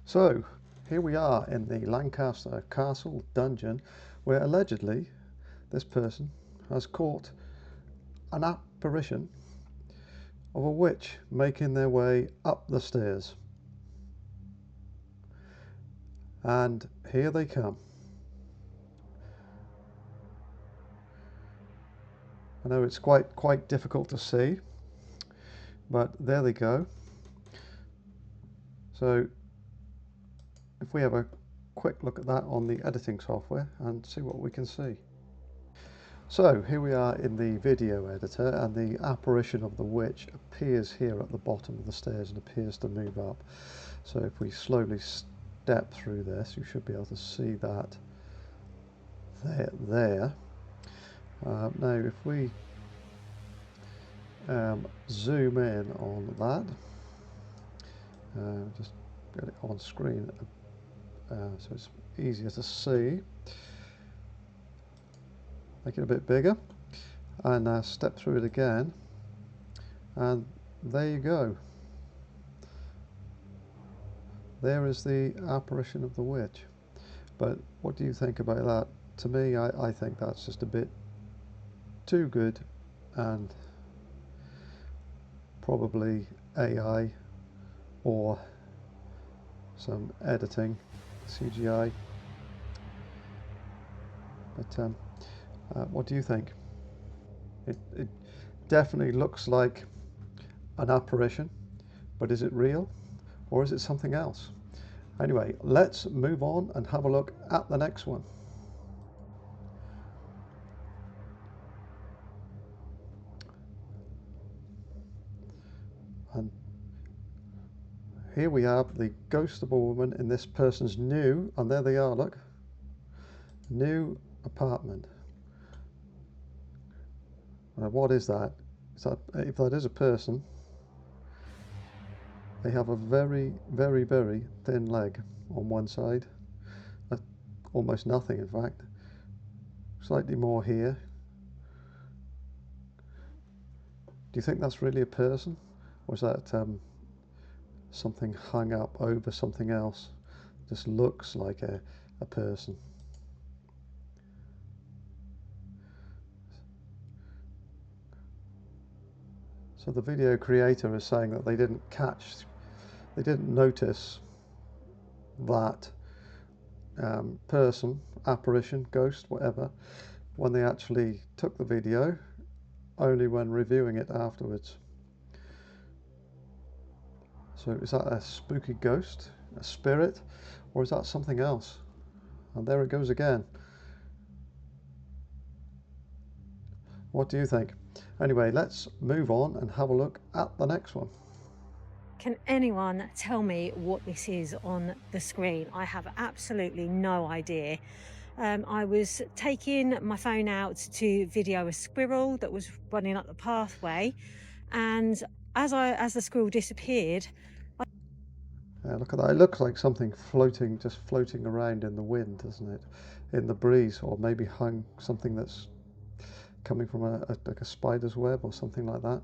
So, here we are in the Lancaster Castle dungeon where allegedly this person has caught an apparition of a witch making their way up the stairs. And here they come. I know it's quite difficult to see, but there they go. So if we have a quick look at that on the editing software and see what we can see. So here we are in the video editor, and the apparition of the witch appears here at the bottom of the stairs and appears to move up. So if we slowly step through this, you should be able to see that there. Now if we zoom in on that, just get it on screen so it's easier to see. Make it a bit bigger and step through it again, and there you go. There is the apparition of the witch. But what do you think about that? To me, I think that's just a bit too good, and probably AI or some editing, CGI. But what do you think? It definitely looks like an apparition, but is it real or is it something else? Anyway, let's move on and have a look at the next one. And here we have the ghost of a woman in this person's new, and there they are, look, new apartment. What is that? If that is a person, they have a very thin leg on one side, almost nothing in fact, slightly more here. Do you think that's really a person, or is that something hung up over something else? Just looks like a person. So the video creator is saying that they didn't notice that person, apparition, ghost, whatever, when they actually took the video, only when reviewing it afterwards. So is that a spooky ghost, a spirit, or is that something else? And there it goes again. What do you think? Anyway, let's move on and have a look at the next one. Can anyone tell me what this is on the screen? I have absolutely no idea. I was taking my phone out to video a squirrel that was running up the pathway, and as the squirrel disappeared, Look at that, it looks like something just floating around in the wind, doesn't it? In the breeze, or maybe hung something that's coming from like a spider's web or something like that.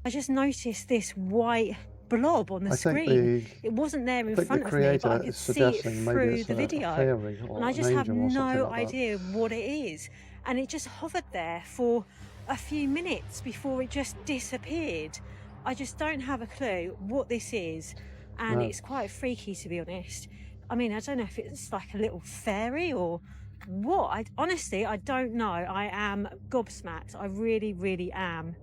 I just noticed this white blob on the screen. It wasn't there in front of me, but I could see it through the video. Fairy or And I just an have angel or something no like that. idea what it is. And it just hovered there for a few minutes before it just disappeared. I just don't have a clue what this is. And it's quite freaky, to be honest. I mean, I don't know if it's like a little fairy or what. Honestly, I don't know. I am gobsmacked. I really am.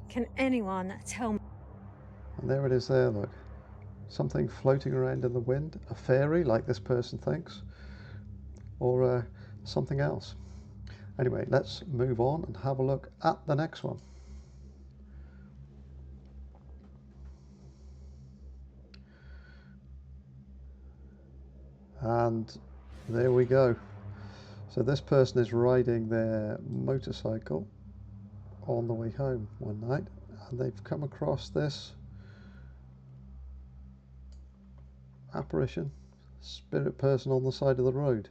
Can anyone tell me? And there it is there, look. Something floating around in the wind. A fairy, like this person thinks. Or something else. Anyway, let's move on and have a look at the next one. And there we go. So this person is riding their motorcycle on the way home one night, and they've come across this apparition, spirit person on the side of the road.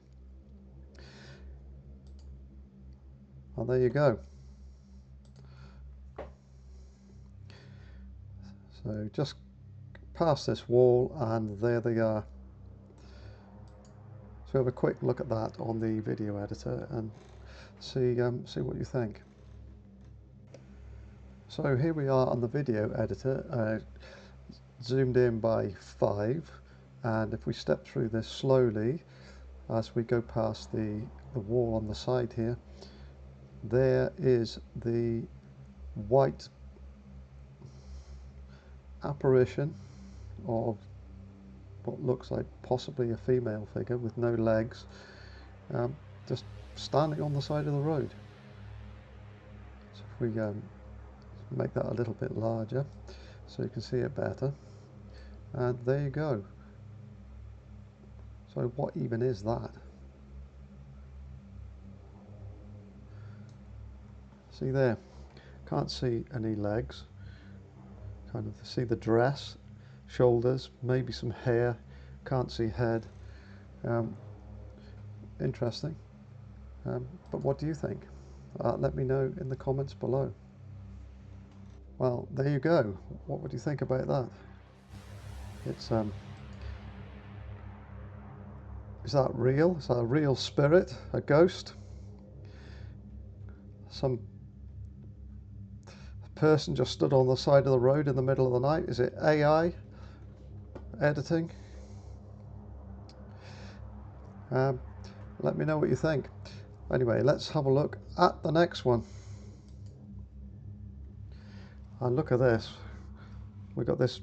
And there you go. So just past this wall, and there they are. So have a quick look at that on the video editor and see what you think. So here we are on the video editor, zoomed in by 5, and if we step through this slowly as we go past the wall on the side here, there is the white apparition of what looks like possibly a female figure with no legs, just standing on the side of the road. So if we make that a little bit larger so you can see it better, and there you go. So what even is that? See there, can't see any legs, kind of see the dress, shoulders, maybe some hair, can't see head. Interesting, but what do you think? Let me know in the comments below. Well, there you go. What would you think about that? It's is that real? Is that a real spirit, a ghost? Some person just stood on the side of the road in the middle of the night? Is it AI editing? Let me know what you think. Anyway, let's have a look at the next one. And look at this. We've got this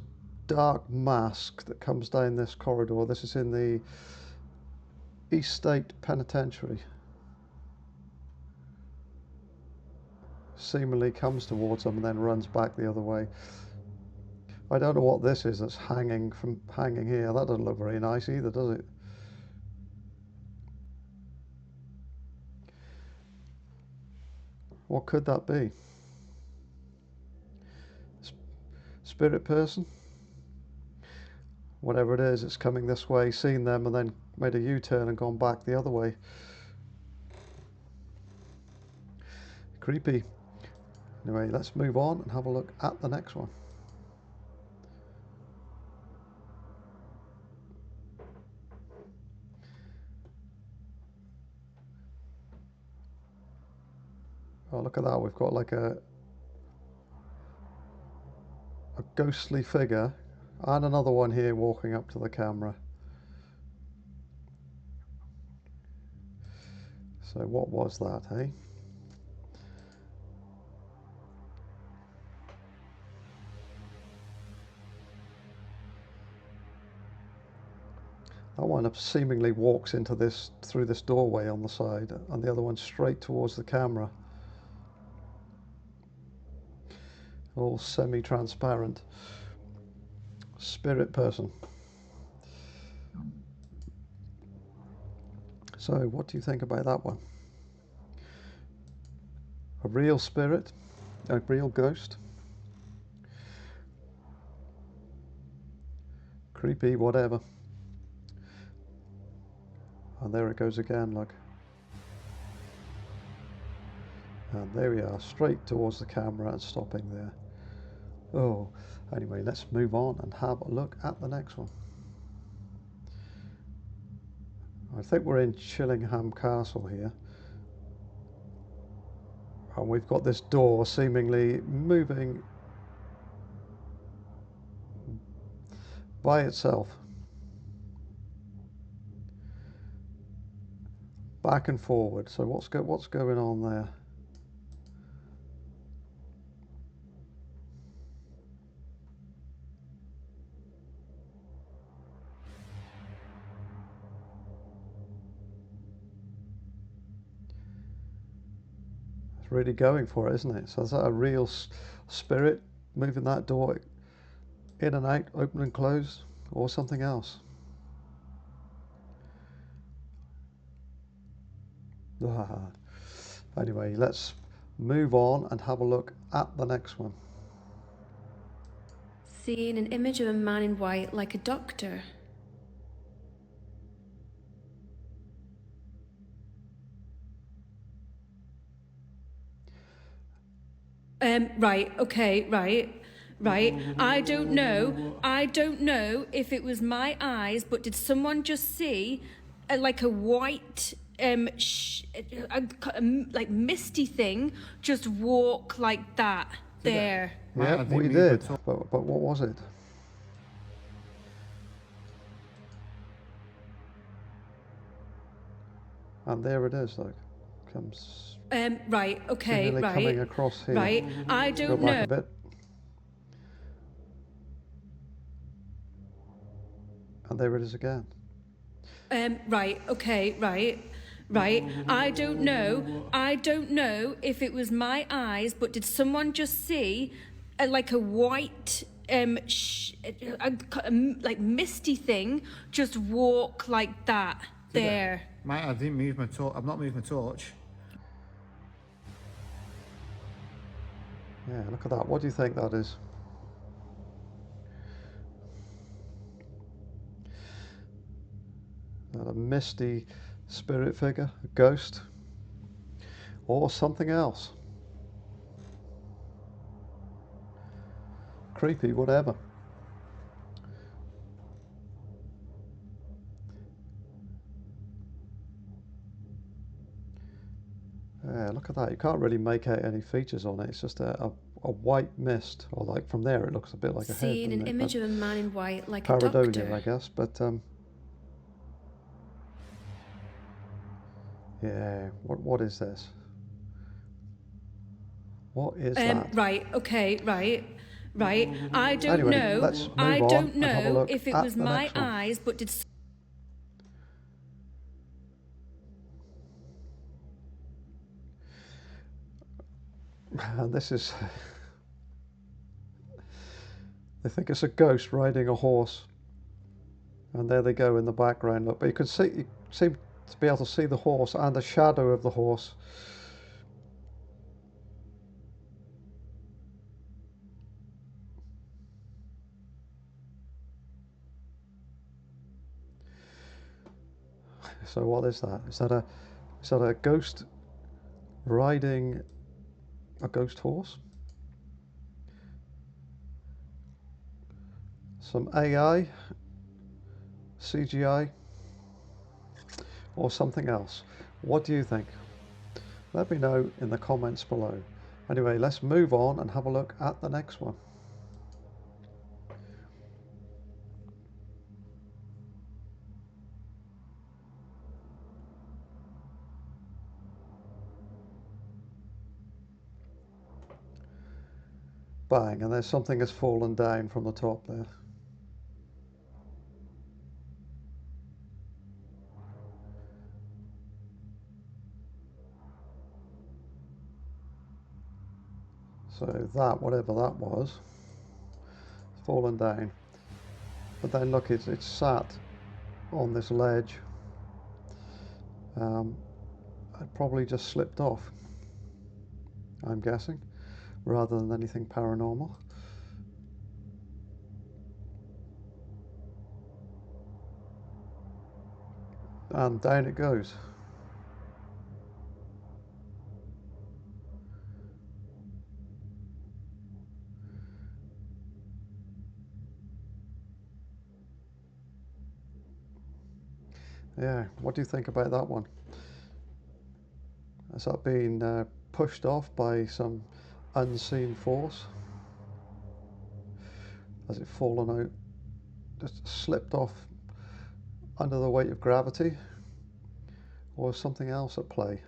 dark mask that comes down this corridor. This is in the East State Penitentiary. Seemingly comes towards them and then runs back the other way. I don't know what this is that's hanging here. That doesn't look very nice either, does it? What could that be? Spirit person? Whatever it is, it's coming this way, seen them and then made a U-turn and gone back the other way. Creepy. Anyway, let's move on and have a look at the next one. Oh, look at that. We've got like a ghostly figure and another one here walking up to the camera. So what was that, eh? That one seemingly walks into this through this doorway on the side, and the other one straight towards the camera. All semi-transparent. Spirit person. So what do you think about that one? A real spirit? A real ghost? Creepy, whatever. And there it goes again, look. And there we are, straight towards the camera and stopping there. Oh, anyway, let's move on and have a look at the next one. I think we're in Chillingham Castle here. And we've got this door seemingly moving by itself. Back and forward. So what's going on there? It's really going for it, isn't it? So is that a real spirit moving that door in and out, open and close, or something else? Anyway, let's move on and have a look at the next one. Seeing an image of a man in white like a doctor. Right, okay, right. right? I don't know if it was my eyes, but did someone just see like a white like misty thing just walk like that there? Yeah, we did. But what was it? And there it is, like, comes. Right. Okay. Seemingly Right. coming across here. Right. I Go don't back know. a bit. And there it is again. Right. Okay. Right. Right. I don't know if it was my eyes, but did someone just see like a white like misty thing just walk like that there? Mate, I didn't move my torch. I've not moved my torch. Yeah, look at that. What do you think that is? A misty spirit figure, a ghost, or something else? Creepy, whatever. Yeah, look at that. You can't really make out any features on it. It's just a white mist, or like from there it looks a bit like a head. Seeing an image of a man in white like a Paranoia, doctor. I guess, but yeah, what is this? What is that? Right. Okay. Right. Right. I don't Anyway, know. let's move I on don't and have a know look if it at was the my next one. eyes, but did. And this is. They think it's a ghost riding a horse. And there they go in the background. Look, but you can see, you seem to be able to see the horse and the shadow of the horse. So what is that? Is that a ghost riding a ghost horse? Some AI, CGI, or something else? What do you think? Let me know in the comments below. Anyway, let's move on and have a look at the next one. Bang, and there's something has fallen down from the top there. So that, whatever that was, fallen down. But then look, it's sat on this ledge. It probably just slipped off, I'm guessing, rather than anything paranormal. And down it goes. Yeah, what do you think about that one? Has that been pushed off by some unseen force? Has it fallen out, just slipped off under the weight of gravity? Or is something else at play?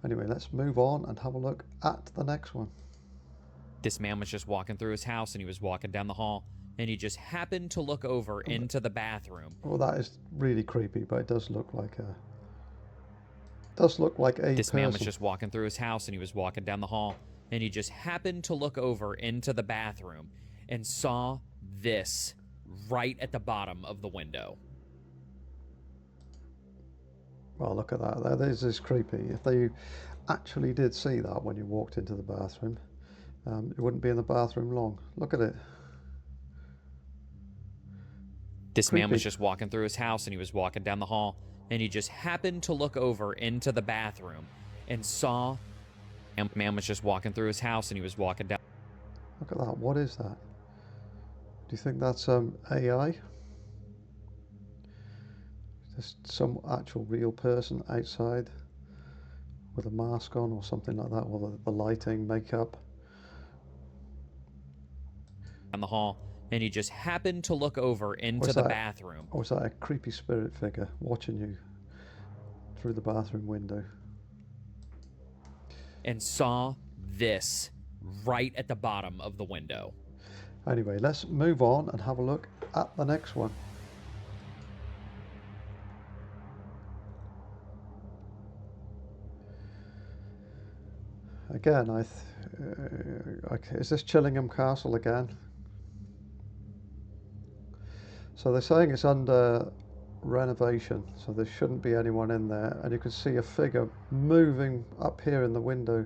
Anyway, let's move on and have a look at the next one. This man was just walking through his house and he was walking down the hall and he just happened to look over into the bathroom. Well, that is really creepy, but it does look like a This man was just walking through his house and he was walking down the hall and he just happened to look over into the bathroom and saw this right at the bottom of the window. Well, look at that. That is creepy. If they actually did see that when you walked into the bathroom, you wouldn't be in the bathroom long. Look at it. This man was just walking through his house and he was walking down the hall and he just happened to look over into the bathroom and saw. And man was just walking through his house and he was walking down. Look at that. What is that? Do you think that's AI? Just some actual real person outside with a mask on or something like that, or the lighting, makeup. Down the hall, and he just happened to look over into the bathroom. Or is that a creepy spirit figure watching you through the bathroom window? And saw this right at the bottom of the window. Anyway, let's move on and have a look at the next one. Again, okay, is this Chillingham Castle again? So they're saying it's under renovation, so there shouldn't be anyone in there, and you can see a figure moving up here in the window.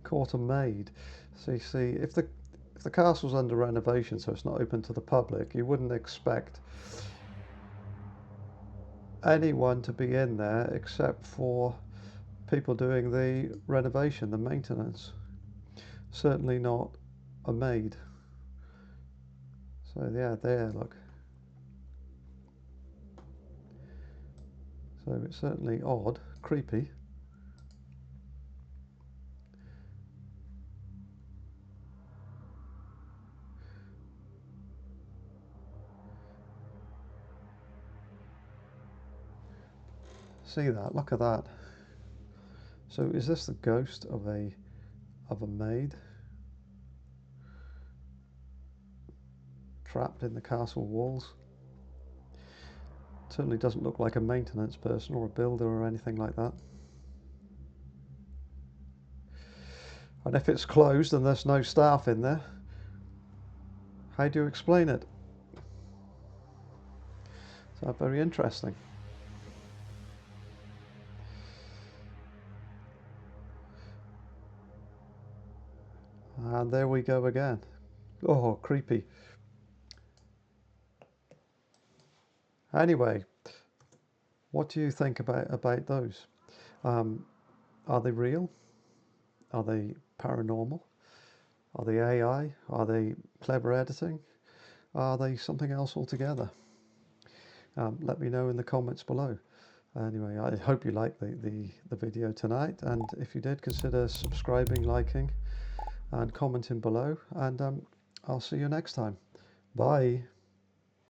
Caught a maid. So you see, if the castle's under renovation, so it's not open to the public, you wouldn't expect anyone to be in there except for people doing the renovation, the maintenance. Certainly not a maid. So yeah, there, look. So it's certainly odd, creepy. See that? Look at that. So is this the ghost of a maid trapped in the castle walls? Certainly doesn't look like a maintenance person or a builder or anything like that. And if it's closed and there's no staff in there, how do you explain it? So very interesting. And there we go again. Oh, creepy. Anyway, what do you think about those? Are they real? Are they paranormal? Are they AI? Are they clever editing? Are they something else altogether? Let me know in the comments below. Anyway, I hope you liked the video tonight, and if you did, consider subscribing, liking, and commenting below, and I'll see you next time. Bye.